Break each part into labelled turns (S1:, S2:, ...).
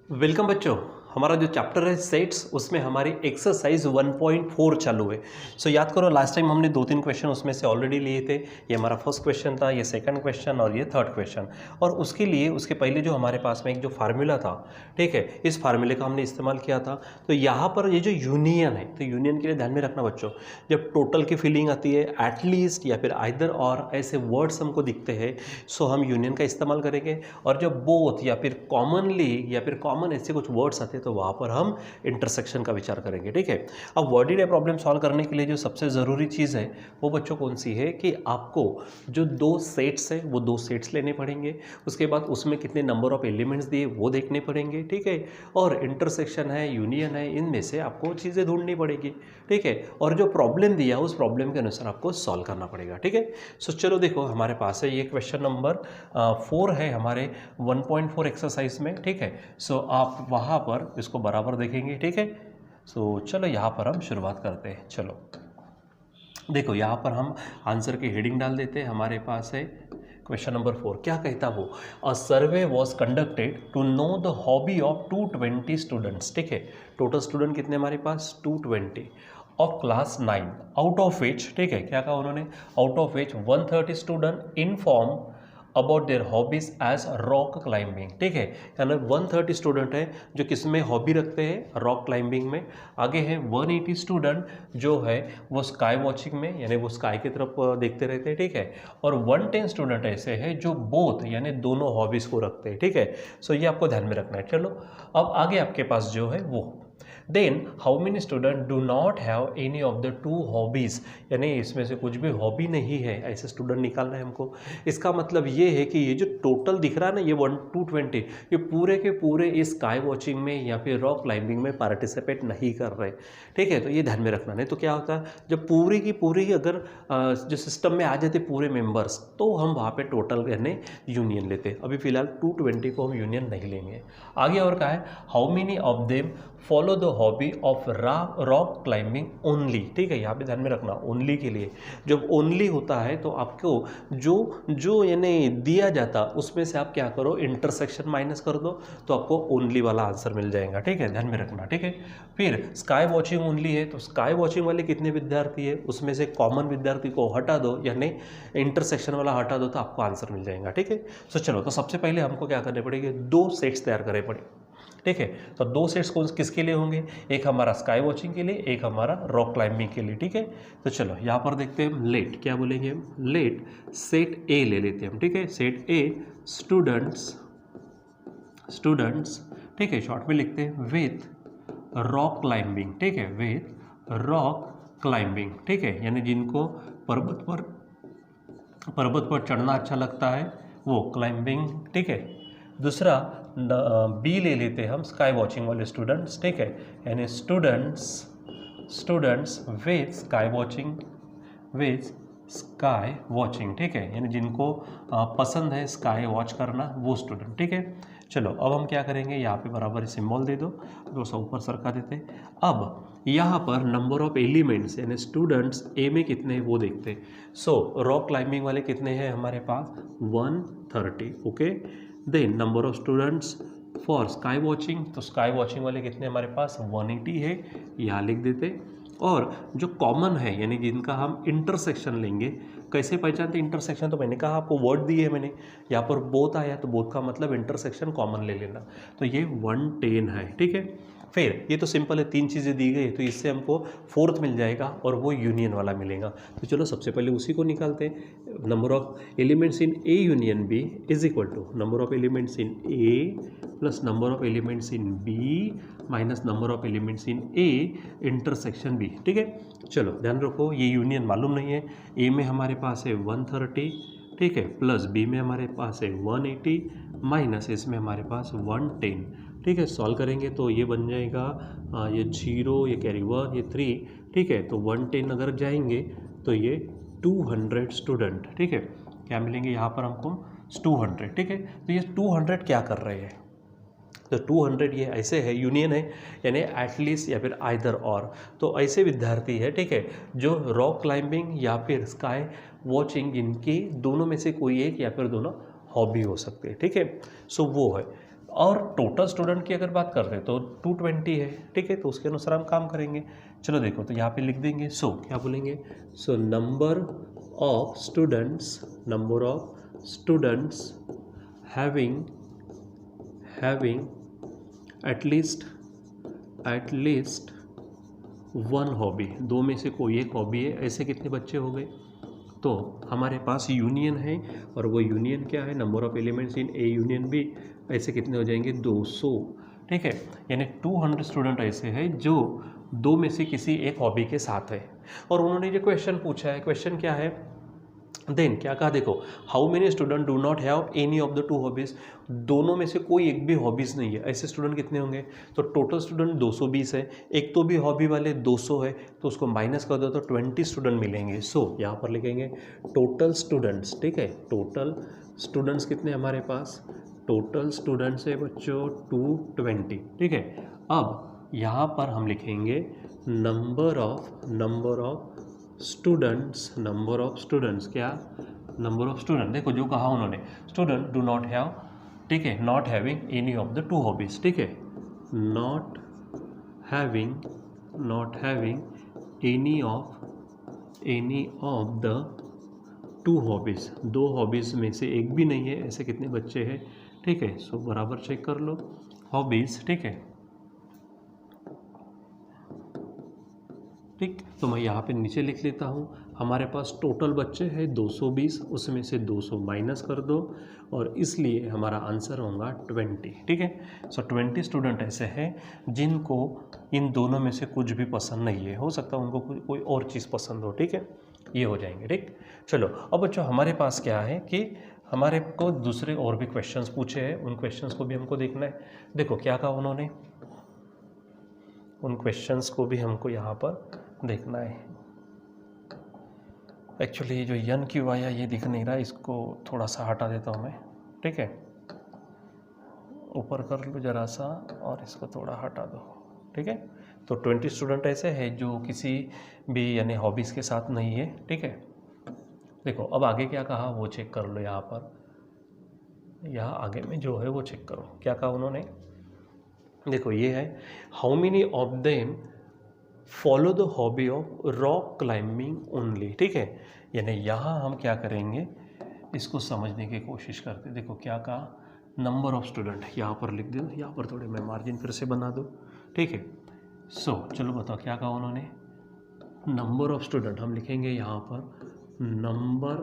S1: Welcome बच्चों। हमारा जो चैप्टर है सेट्स, उसमें हमारी एक्सरसाइज 1.4 चालू है। सो याद करो, लास्ट टाइम हमने 2-3 क्वेश्चन उसमें से ऑलरेडी लिए थे। ये हमारा फर्स्ट क्वेश्चन था, ये सेकंड क्वेश्चन और ये थर्ड क्वेश्चन। और उसके लिए उसके पहले जो हमारे पास में एक जो फार्मूला था, ठीक है, इस फार्मूले का हमने इस्तेमाल किया था। तो यहाँ पर ये जो यूनियन है, तो यूनियन के लिए ध्यान में रखना बच्चों, जब टोटल की फीलिंग आती है, एटलीस्ट या फिर आइदर और ऐसे वर्ड्स हमको दिखते हैं, सो हम यूनियन का इस्तेमाल करेंगे। और जब बोथ या फिर कॉमनली या फिर कॉमन ऐसे कुछ वर्ड्स आते हैं, तो वहाँ पर हम इंटरसेक्शन का विचार करेंगे। ठीक है। अब वर्ड डे प्रॉब्लम सॉल्व करने के लिए जो सबसे ज़रूरी चीज़ है वो बच्चों कौन सी है कि आपको जो दो सेट्स है वो दो सेट्स लेने पड़ेंगे। उसके बाद उसमें कितने नंबर ऑफ एलिमेंट्स दिए वो देखने पड़ेंगे। ठीक है। और इंटरसेक्शन है, यूनियन है, इनमें से आपको चीज़ें ढूंढनी पड़ेगी। ठीक है। और जो प्रॉब्लम दिया उस प्रॉब्लम के अनुसार आपको सॉल्व करना पड़ेगा। ठीक है। सो चलो देखो, हमारे पास है ये क्वेश्चन नंबर 4 है हमारे 1.4 एक्सरसाइज में। ठीक है। सो आप वहाँ पर इसको बराबर देखेंगे। ठीक है। सो चलो यहाँ पर हम शुरुआत करते हैं। चलो देखो, यहाँ पर हम आंसर की हेडिंग डाल देते हैं। हमारे पास है क्वेश्चन नंबर 4। क्या कहता वो? A survey was conducted to know the hobby of 220 students. ठीक है। टोटल स्टूडेंट कितने हमारे पास? 220 of class 9, out of which, ठीक है, क्या कहा उन्होंने, out of which 130 student inform about their hobbies as rock climbing. ठीक है। यानी 130 स्टूडेंट है जो किस में हॉबी रखते हैं, रॉक क्लाइंबिंग में। आगे है 180 स्टूडेंट जो है वो स्काई वॉचिंग में, यानी वो स्काई की तरफ देखते रहते हैं। ठीक है। और 110 स्टूडेंट ऐसे हैं जो बोथ यानी दोनों हॉबीज़ को रखते हैं। ठीक है। सो ये आपको ध्यान में रखना है। चलो अब आगे आपके पास जो है वो, then how many student do not have any of the two hobbies, यानी इसमें से कुछ भी हॉबी नहीं है, ऐसे स्टूडेंट निकालना है हमको। इसका मतलब ये है कि ये जो टोटल दिख रहा है ना, ये 220, ये पूरे के पूरे इस स्काई वॉचिंग में या फिर रॉक क्लाइंबिंग में पार्टिसिपेट नहीं कर रहे। ठीक है। तो ये ध्यान में रखना। नहीं तो क्या होता है, जब पूरी की पूरी अगर जो सिस्टम में आ जाते पूरे मेंबर्स, तो हम वहाँ पे टोटल यानी यूनियन लेते। अभी फिलहाल 220 को हम यूनियन नहीं लेंगे। आगे और कहा है, how many of them follow the hobby of rock climbing only. ठीक है। यहाँ पे ध्यान में रखना, ओनली के लिए जब ओनली होता है तो आपको जो जो यानी दिया जाता उसमें से आप क्या करो, इंटरसेक्शन माइनस कर दो, तो आपको ओनली वाला आंसर मिल जाएगा। ठीक है। ध्यान में रखना। ठीक है। फिर स्काई वॉचिंग ओनली है, तो स्काई वॉचिंग वाले कितने विद्यार्थी है, उसमें से कॉमन विद्यार्थी को हटा दो, यानी इंटरसेक्शन वाला हटा दो, तो आपको आंसर मिल जाएगा। ठीक है। सो चलो, तो सबसे पहले हमको क्या करने पड़ेंगे, दो सेट्स तैयार करने पड़ेंगे। ठीक है। तो दो सेट्स कौन किसके लिए होंगे, एक हमारा स्काई वॉचिंग के लिए, एक हमारा रॉक क्लाइंबिंग के लिए। ठीक है। तो चलो यहाँ पर देखते हैं, लेट क्या बोलेंगे हम, लेट सेट ए ले लेते हैं हम। ठीक है। सेट ए स्टूडेंट्स, स्टूडेंट्स, ठीक है, शॉर्ट में लिखते हैं विथ रॉक क्लाइंबिंग। ठीक है। With rock climbing. ठीक है। यानी जिनको पर्वत पर चढ़ना अच्छा लगता है वो क्लाइंबिंग। ठीक है। दूसरा बी ले लेते हैं हम, स्काई वॉचिंग वाले स्टूडेंट्स। ठीक है। यानी students with sky watching, with sky watching. ठीक है। यानी जिनको पसंद है स्काई वॉच करना, वो स्टूडेंट। ठीक है। चलो अब हम क्या करेंगे, यहाँ पे बराबर सिंबल दे दो, 200 ऊपर सरका देते। अब यहाँ पर नंबर ऑफ एलिमेंट्स यानी स्टूडेंट्स ए में कितने हैं वो देखते। सो रॉक क्लाइंबिंग वाले कितने हैं हमारे पास, 130। Okay. Then number of students for sky watching, तो स्काई वॉचिंग वाले कितने हमारे पास, 180 है, यहाँ लिख देते। और जो कॉमन है यानी जिनका हम इंटरसेक्शन लेंगे, कैसे पहचानते इंटरसेक्शन, तो मैंने कहा आपको वर्ड दिए है मैंने, यहाँ पर बोथ आया तो बोथ का मतलब इंटरसेक्शन कॉमन ले लेना, तो ये 110 है। ठीक है। फिर ये तो सिंपल है, तीन चीज़ें दी गई, तो इससे हमको फोर्थ मिल जाएगा और वो यूनियन वाला मिलेगा। तो चलो सबसे पहले उसी को निकालते हैं। Number of elements in A union B is equal to number of elements in A plus number of elements in B minus number of elements in A intersection B. ठीक है। चलो ध्यान रखो, ये यूनियन मालूम नहीं है, ए में हमारे पास है 130, ठीक है, प्लस बी में हमारे पास है 180 माइनस इसमें हमारे पास 110। ठीक है। सॉल्व करेंगे तो ये बन जाएगा ये 0, ये कैरी 1, ये 3। ठीक है। तो 110 अगर जाएंगे तो ये 200 स्टूडेंट। ठीक है। क्या मिलेंगे यहाँ पर हमको, 200। ठीक है। तो ये 200 क्या कर रहे हैं, तो 200 ये ऐसे है, यूनियन है, यानी एटलीस्ट या फिर आइदर और, तो ऐसे विद्यार्थी है, ठीक है, जो रॉक क्लाइंबिंग या फिर स्काई वॉचिंग, इनकी दोनों में से कोई एक या फिर दोनों हॉबी हो सकते हैं। ठीक है। सो वो है। और टोटल स्टूडेंट की अगर बात कर रहे हैं तो 220 है, ठीक है, तो उसके अनुसार हम काम करेंगे। चलो देखो, तो यहाँ पे लिख देंगे, सो क्या बोलेंगे, so number of students having at least one hobby, दो में से कोई एक हॉबी है, ऐसे कितने बच्चे हो गए। तो हमारे पास यूनियन है, और वो यूनियन क्या है, number of elements in A union B, ऐसे कितने हो जाएंगे 200, ठीक है, यानी 200 स्टूडेंट ऐसे हैं जो दो में से किसी एक हॉबी के साथ है। और उन्होंने जो क्वेश्चन पूछा है, क्वेश्चन क्या है, देन क्या कहा, देखो, how many student do not have any of the two hobbies, दोनों में से कोई एक भी हॉबीज़ नहीं है, ऐसे स्टूडेंट कितने होंगे। तो टोटल स्टूडेंट 220 है, एक तो भी हॉबी वाले 200 है, तो उसको माइनस कर दो तो 20 स्टूडेंट मिलेंगे। सो यहाँ पर लिखेंगे टोटल स्टूडेंट्स, ठीक है, टोटल स्टूडेंट्स कितने हमारे पास, टोटल स्टूडेंट्स है बच्चों 220, ठीक है। अब यहाँ पर हम लिखेंगे नंबर ऑफ स्टूडेंट्स, क्या, नंबर ऑफ स्टूडेंट, देखो जो कहा उन्होंने, स्टूडेंट डू नॉट हैव, ठीक है, not having any of the to hobbies, ठीक है, not having any of the to hobbies, दो हॉबीज में से एक भी नहीं है, ऐसे कितने बच्चे हैं, ठीक है। सो बराबर चेक कर लो हॉबीज, ठीक है, ठीक। तो मैं यहाँ पे नीचे लिख लेता हूँ, हमारे पास टोटल बच्चे हैं 220, उसमें से 200 माइनस कर दो, और इसलिए हमारा आंसर होगा 20, ठीक है। सो 20 स्टूडेंट ऐसे हैं जिनको इन दोनों में से कुछ भी पसंद नहीं है, हो सकता है उनको कोई और चीज़ पसंद हो, ठीक है, ये हो जाएंगे, ठीक। चलो अब बच्चों हमारे पास क्या है कि हमारे को दूसरे और भी क्वेश्चंस पूछे हैं, उन क्वेश्चंस को भी हमको देखना है। देखो क्या कहा उन्होंने, उन क्वेश्चंस को भी हमको यहाँ पर देखना है। एक्चुअली ये जो यन क्यू आया ये दिख नहीं रहा, इसको थोड़ा सा हटा देता हूँ मैं, ठीक है, ऊपर कर लो ज़रा सा और इसको थोड़ा हटा दो, ठीक है। तो 20 स्टूडेंट ऐसे हैं जो किसी भी यानी हॉबीज़ के साथ नहीं है, ठीक है। देखो अब आगे क्या कहा वो चेक कर लो, यहाँ पर, यहाँ आगे में जो है वो चेक करो, क्या कहा उन्होंने। देखो ये है, how many of them follow the hobby of rock climbing only, ठीक है, यानी यहाँ हम क्या करेंगे, इसको समझने की कोशिश करते। देखो क्या कहा, नंबर ऑफ स्टूडेंट यहाँ पर लिख दो, यहाँ पर थोड़े मैं मार्जिन फिर से बना दो, ठीक है। सो चलो बताओ क्या कहा उन्होंने, नंबर ऑफ स्टूडेंट हम लिखेंगे यहाँ पर नंबर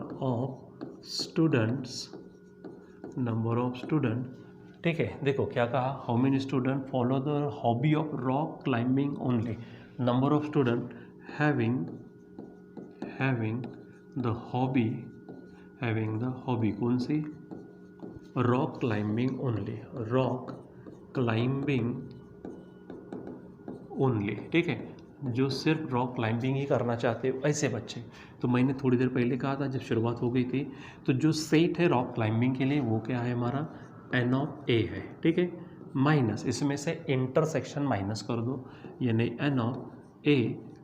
S1: ऑफ स्टूडेंट, ठीक है। देखो क्या कहा, how many student follow the hobby of rock climbing only, number of student having the hobby कौन सी, रॉक क्लाइंबिंग ओनली, ठीक है, जो सिर्फ रॉक क्लाइंबिंग ही करना चाहते हो ऐसे बच्चे। तो मैंने थोड़ी देर पहले कहा था जब शुरुआत हो गई थी, तो जो सेट है रॉक क्लाइंबिंग के लिए वो क्या है हमारा एन ऑफ ए है, ठीक है, माइनस इसमें से इंटरसेक्शन माइनस कर दो, यानी N of A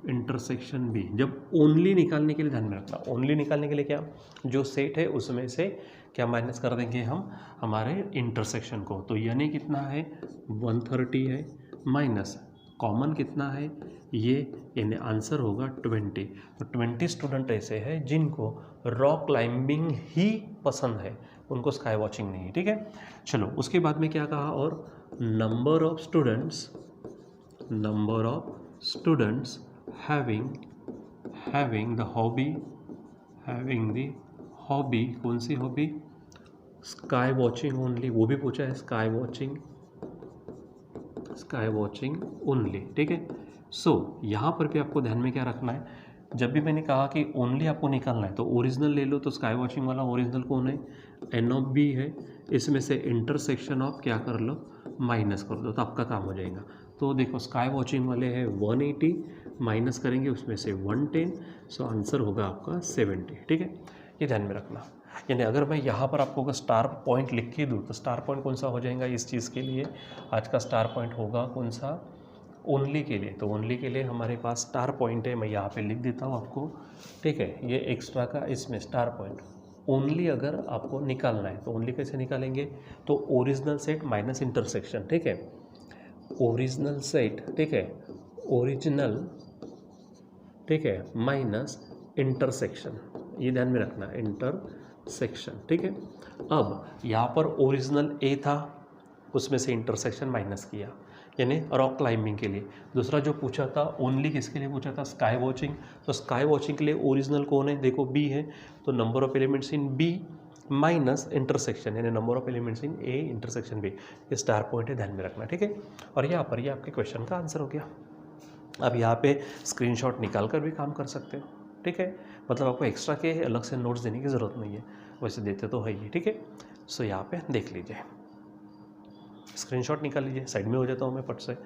S1: intersection B. जब ओनली निकालने के लिए ध्यान में रखना, ओनली निकालने के लिए क्या, जो सेट है उसमें से क्या माइनस कर देंगे हम, हमारे इंटरसेक्शन को। तो यानी कितना है 130 है, माइनस कॉमन कितना है ये, यानी आंसर होगा 20। तो 20 स्टूडेंट ऐसे हैं जिनको रॉक क्लाइंबिंग ही पसंद है, उनको स्काई वॉचिंग नहीं, ठीक है। चलो उसके बाद में क्या कहा, और number of students having the hobby कौन सी हॉबी, स्काई वॉचिंग ओनली, वो भी पूछा है, स्काई वॉचिंग ओनली, ठीक है। सो यहाँ पर भी आपको ध्यान में क्या रखना है, जब भी मैंने कहा कि ओनली आपको निकालना है तो ओरिजिनल ले लो, तो स्काई वॉचिंग वाला ओरिजिनल कौन है, एन ऑफ बी है, इसमें से इंटरसेक्शन ऑफ क्या कर लो, माइनस कर दो, तो आपका काम हो जाएगा। तो देखो स्काई वॉचिंग वाले हैं 180, माइनस करेंगे उसमें से 110, सो आंसर होगा आपका 70, ठीक है, ये ध्यान में रखना। यानी अगर मैं यहाँ पर आपको अगर स्टार पॉइंट लिख के दूँ तो स्टार पॉइंट कौन सा हो जाएगा इस चीज़ के लिए, आज का स्टार पॉइंट होगा कौन सा, ओनली के लिए। तो ओनली के लिए हमारे पास स्टार पॉइंट है, मैं यहाँ पे लिख देता हूँ आपको, ठीक है, ये एक्स्ट्रा का इसमें स्टार पॉइंट, ओनली अगर आपको निकालना है तो ओनली कैसे निकालेंगे, तो ओरिजिनल सेट माइनस इंटरसेक्शन, ठीक है, ओरिजिनल सेट, ठीक है, ओरिजिनल, ठीक है, माइनस इंटरसेक्शन, ये ध्यान में रखना, इंटरसेक्शन, ठीक है। अब यहाँ पर ओरिजिनल ए था, उसमें से इंटरसेक्शन माइनस किया, यानी रॉक क्लाइंबिंग के लिए। दूसरा जो पूछा था ओनली किसके लिए पूछा था, स्काई वॉचिंग, तो स्काई वॉचिंग के लिए ओरिजिनल कौन है, देखो बी है, तो number of elements in B minus intersection, यानी number of elements in A intersection B, ये स्टार पॉइंट है, ध्यान में रखना, ठीक है। और यहाँ पर ये आपके क्वेश्चन का आंसर हो गया। अब यहाँ पे स्क्रीनशॉट निकाल कर भी काम कर सकते हो, ठीक है, मतलब आपको एक्स्ट्रा के अलग से नोट्स देने की ज़रूरत नहीं है, वैसे देते तो है ही, ठीक है। सो यहाँ पे देख लीजिए, स्क्रीनशॉट निकाल लीजिए, साइड में हो जाता हूँ मैं फट से।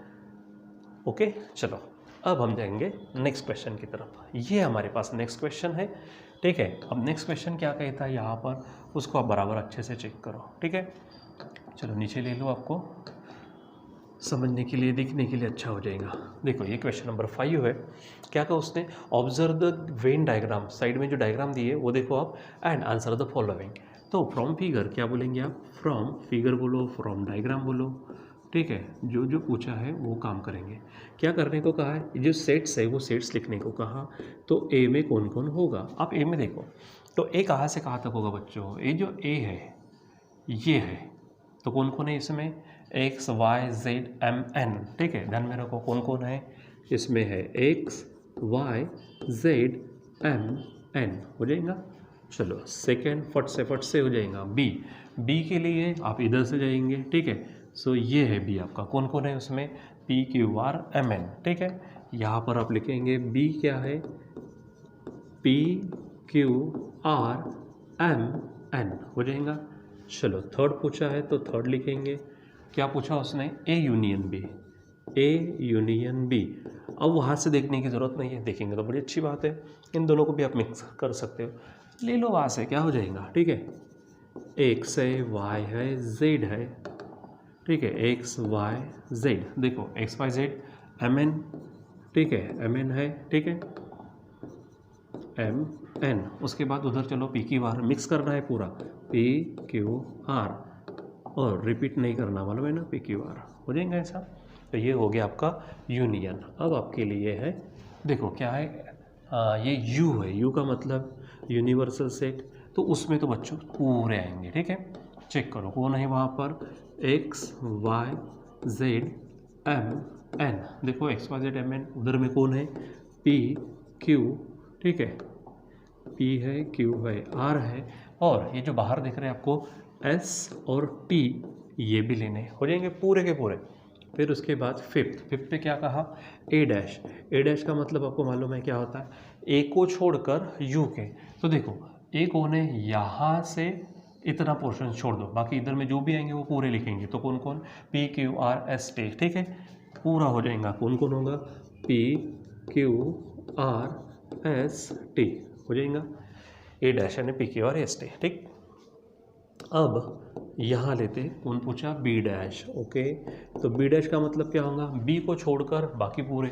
S1: ओके, चलो अब हम जाएंगे नेक्स्ट क्वेश्चन की तरफ। ये हमारे पास नेक्स्ट क्वेश्चन है, ठीक है। अब नेक्स्ट क्वेश्चन क्या कहता है यहाँ पर, उसको आप बराबर अच्छे से चेक करो, ठीक है। चलो नीचे ले लो, आपको समझने के लिए, दिखने के लिए अच्छा हो जाएगा। देखो ये क्वेश्चन नंबर 5 है। क्या कहा उसने, observe the Venn diagram, side में जो डायग्राम दी है वो देखो आप, एंड आंसर द फॉलोइंग। तो फ्रॉम फिगर क्या बोलेंगे आप, फ्रॉम फिगर बोलो, फ्रॉम डायग्राम बोलो, ठीक है, जो जो पूछा है वो काम करेंगे। क्या करने को कहा है, जो सेट्स है वो सेट्स लिखने को कहा, तो ए में कौन कौन होगा, आप ए में देखो, तो ए कहाँ से कहाँ तक होगा बच्चों, ए जो ए है ये है, तो कौन कौन है इसमें, x Y Z M n, ठीक है, ध्यान में रखो कौन कौन है इसमें, है x Y Z M n, हो जाएगा। चलो सेकेंड फट से हो जाएगा बी, बी के लिए आप इधर से जाएंगे, ठीक है। सो ये है बी आपका, कौन कौन है उसमें, p q r m n, ठीक है। यहाँ पर आप लिखेंगे बी क्या है, p q r m n, हो जाएगा। चलो थर्ड पूछा है तो थर्ड लिखेंगे, क्या पूछा उसने, A union B, A union B. अब वहाँ से देखने की ज़रूरत नहीं है, देखेंगे तो बड़ी अच्छी बात है, इन दोनों को भी आप मिक्स कर सकते हो, ले लो वहाँ से, क्या हो जाएगा, ठीक है, एक्स है, वाई है, जेड है, ठीक है, एक्स वाई जेड, देखो x Y Z M n, ठीक है, एम एन है, ठीक है, एम एन। उसके बाद उधर चलो पी क्यू आर, मिक्स करना है पूरा, पी क्यू आर, और रिपीट नहीं करना, मालूम है ना, पी क्यू आर, हो जाएगा ऐसा। तो ये हो गया आपका यूनियन। अब आपके लिए है, देखो क्या है, ये यू है, यू का मतलब यूनिवर्सल सेट, तो उसमें तो बच्चों पूरे आएंगे, ठीक है। चेक करो कौन है वहाँ पर, X Y Z M N, देखो x Y Z M N, उधर में कौन है, पी क्यू, ठीक है, पी है, क्यू है, आर है, और ये जो बाहर दिख रहे हैं आपको एस और टी, ये भी लेने हो जाएंगे पूरे के पूरे। फिर उसके बाद फिफ्थ पे क्या कहा, ए डैश, ए डैश का मतलब आपको मालूम है क्या होता है, ए को छोड़कर यू के, तो देखो ए कौन है, यहाँ से इतना पोर्शन छोड़ दो, बाकी इधर में जो भी आएंगे वो पूरे लिखेंगे, तो कौन कौन, P q R S T, ठीक है, पूरा हो जाएगा, कौन कौन होगा, P q R S T, हो जाएगा, ए डैश यानी P q R S T, ठीक। अब यहाँ लेते कौन पूछा, बी डैश, ओके, तो बी डैश का मतलब क्या होगा, बी को छोड़कर बाकी पूरे,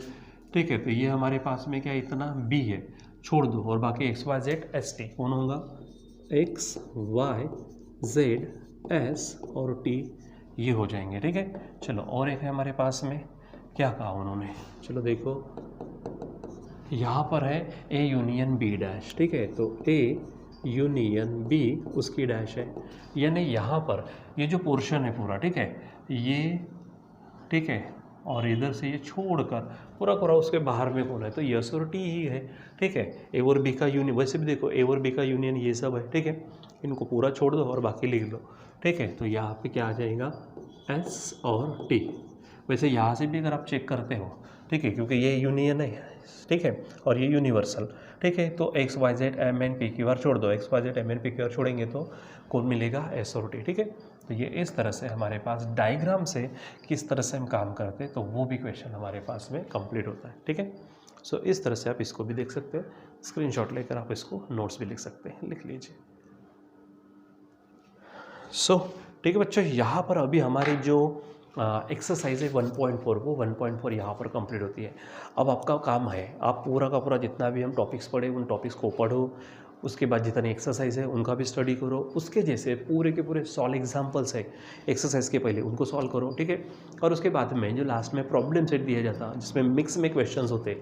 S1: ठीक है, तो ये हमारे पास में क्या इतना बी है, छोड़ दो, और बाकी x Y z s t, कौन होगा, एक्स वाई जेड एस और टी, ये हो जाएंगे, ठीक है। चलो और एक है हमारे पास में, क्या कहा उन्होंने, चलो देखो यहाँ पर है ए यूनियन बी डैश, ठीक है, तो ए यूनियन बी उसकी डैश है, यानी यहाँ पर ये जो पोर्शन है पूरा, ठीक है, ये, ठीक है, और इधर से ये छोड़कर पूरा पूरा उसके बाहर में कौन है, तो यस और टी ही है, ठीक है। ए और बी का यूनियन, वैसे भी देखो ए और बी का यूनियन ये सब है, ठीक है, इनको पूरा छोड़ दो और बाकी लिख लो, ठीक है। तो यहाँ पे क्या आ जाएगा, एस और टी। वैसे यहाँ से भी अगर आप चेक करते हो, ठीक है, क्योंकि ये यूनियन है, ठीक है, और ये यूनिवर्सल, ठीक है, तो x Y Z M n p q r छोड़ दो, x Y Z M n p q r छोड़ेंगे तो कौन मिलेगा, एस और टी, ठीक है। तो ये इस तरह से हमारे पास डायग्राम से किस तरह से हम काम करते हैं, तो वो भी क्वेश्चन हमारे पास में कंप्लीट होता है, ठीक है। सो इस तरह से आप इसको भी देख सकते हैं, स्क्रीनशॉट लेकर आप इसको नोट्स भी लिख सकते हैं, लिख लीजिए। सो ठीक है बच्चों, यहाँ पर अभी हमारी जो एक्सरसाइज है 1.4, वो 1.4 यहाँ पर कंप्लीट होती है। अब आपका काम है, आप पूरा का पूरा जितना भी हम टॉपिक्स पढ़े उन टॉपिक्स को पढ़ो, उसके बाद जितने एक्सरसाइज है उनका भी स्टडी करो, उसके जैसे पूरे के पूरे सॉल्व एग्जाम्पल्स है एक्सरसाइज के पहले उनको सॉल्व करो, ठीक है। और उसके बाद में जो लास्ट में प्रॉब्लम सेट दिया जाता जिसमें मिक्स में क्वेश्चंस होते,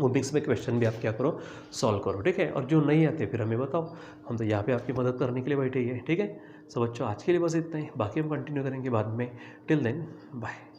S1: वो मिक्स में क्वेश्चन भी आप क्या करो, सॉल्व करो, ठीक है। और जो नहीं आते फिर हमें बताओ, हम तो यहाँ पे आपकी मदद करने के लिए बैठे ही है, ठीक है। सो बच्चों आज के लिए बस इतना ही, बाकी हम कंटिन्यू करेंगे बाद में। Till then bye.